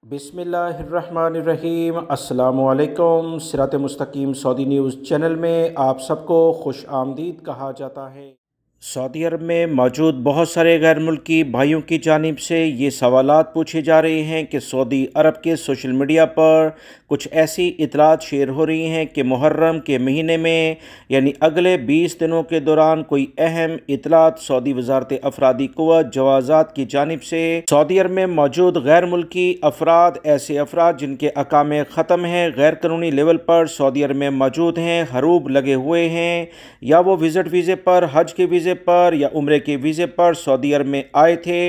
बिस्मिल्लाहिर्रहमानिर्रहीम। अस्सलामुअलैकुम। सिरात मुस्तकीम सऊदी न्यूज़ चैनल में आप सबको खुश आमदीद कहा जाता है। सऊदी अरब में मौजूद बहुत सारे गैर मुल्की भाइयों की जानिब से ये सवालात पूछे जा रहे हैं कि सऊदी अरब के सोशल मीडिया पर कुछ ऐसी इतलात शेयर हो रही हैं कि मुहर्रम के महीने में यानी अगले 20 दिनों के दौरान कोई अहम इतलात सऊदी वजारत अफरादी क़ुव्वत जवाज़ात की जानिब से सऊदी अरब में मौजूद गैर मुल्की अफराद, ऐसे अफराद जिनके अकामे ख़त्म हैं, गैर कानूनी लेवल पर सऊदी अरब में मौजूद हैं, हरूब लगे हुए हैं, या वो विज़िट वीज़े पर, हज के वीज़े पर या उम्रे के वीज़े पर सऊदी अरब में आए थे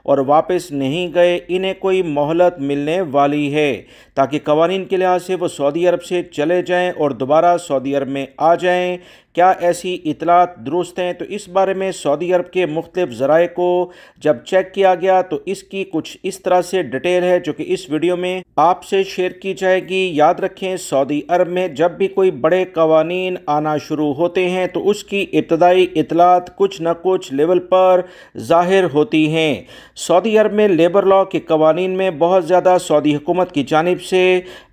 और वापस नहीं गए, इन्हें कोई मोहलत मिलने वाली है ताकि कवानीन के लिहाज से वो सऊदी अरब से चले जाएं और दोबारा सऊदी अरब में आ जाएं। क्या ऐसी इतलात दुरुस्त हैं? तो इस बारे में सऊदी अरब के मुख्तलिफ ज़राए को जब चेक किया गया तो इसकी कुछ इस तरह से डिटेल है जो कि इस वीडियो में आपसे शेयर की जाएगी। याद रखें, सऊदी अरब में जब भी कोई बड़े कवानीन आना शुरू होते हैं तो उसकी इब्तदाई इतलात कुछ न कुछ लेवल पर ज़ाहिर होती हैं। सऊदी अरब में लेबर लॉ के कवानीन में बहुत ज़्यादा सऊदी हुकूमत की जानिब से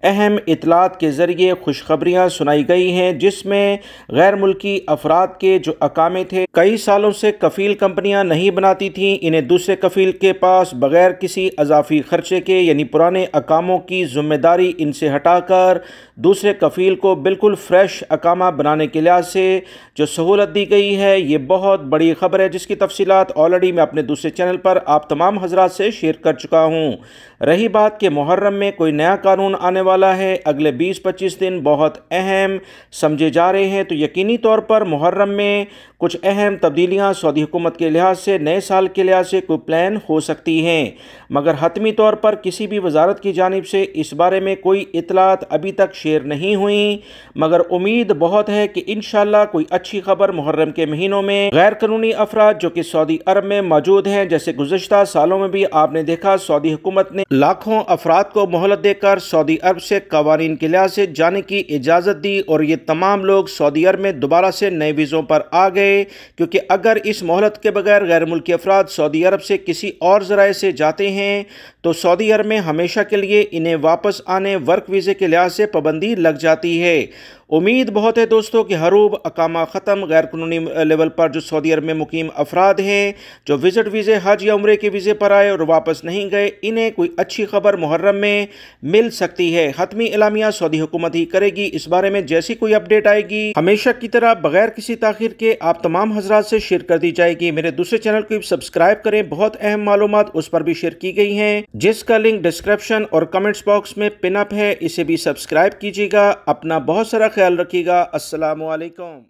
अहम इतलात के ज़रिए खुशखबरियाँ सुनाई गई हैं, जिसमें गैर मुल्की अफराद के जो अकामे थे, कई सालों से कफ़ील कंपनियां नहीं बनाती थीं, इन्हें दूसरे कफ़ील के पास बगैर किसी अजाफी खर्चे के यानी पुराने अकामों की जिम्मेदारी इनसे हटाकर दूसरे कफ़ील को बिल्कुल फ्रेश अकामा बनाने के लिहाज से जो सहूलत दी गई है, ये बहुत बड़ी खबर है जिसकी तफसीलात ऑलरेडी मैं अपने दूसरे चैनल पर आप तमाम हजरात से शेयर कर चुका हूँ। रही बात कि मुहर्रम में कोई नया कानून आने वाला है, अगले 20-25 दिन बहुत अहम समझे जा रहे हैं, तो यकीनी तौर पर मुहर्रम में कुछ अहम तब्दीलियां सऊदी हुकूमत के लिहाज से, नए साल के लिहाज से कोई प्लान हो सकती हैं, मगर हतमी तौर पर किसी भी वजारत की जानिब से इस बारे में कोई इतलात अभी तक शेयर नहीं हुई। मगर उम्मीद बहुत है कि इंशाअल्लाह कोई अच्छी खबर मुहर्रम के महीनों में गैर कानूनी अफराद जो कि सऊदी अरब में मौजूद हैं, जैसे गुज़श्ता सालों में भी आपने देखा सऊदी हुकूमत ने लाखों अफराद को मोहलत देकर सऊदी अरब से कवानीन के लिहाज से जाने की इजाज़त दी और ये तमाम लोग सऊदी अरब में दोबारा से नए वीज़ों पर आ गए, क्योंकि अगर इस मोहलत के बगैर गैर मुल्की अफराद सऊदी अरब से किसी और ज़राए से जाते हैं तो सऊदी अरब में हमेशा के लिए इन्हें वापस आने वर्क वीज़े के लिहाज से पाबंदी लग जाती है। उम्मीद बहुत है दोस्तों कि हरूब, अकामा ख़त्म, गैर कानूनी लेवल पर जो सऊदी अरब में मुकीम अफराद हैं, जो विज़िट वीज़े, हज या उम्रे के वीज़े पर आए और वापस नहीं गए, इन्हें कोई अच्छी खबर मुहर्रम में मिल सकती है। हतमी एलामिया सऊदी हुकूमत ही करेगी। इस बारे में जैसी कोई अपडेट आएगी हमेशा की तरह बगैर किसी ताखीर के आप तमाम हजरात से शेयर कर दी जाएगी। मेरे दूसरे चैनल को सब्सक्राइब करें, बहुत अहम मालूमात उस पर भी शेयर की गई हैं, जिसका लिंक डिस्क्रिप्शन और कमेंट्स बॉक्स में पिन अप है, इसे भी सब्सक्राइब कीजिएगा। अपना बहुत सारा ख्याल रखिएगा। अस्सलामु अलैकुम।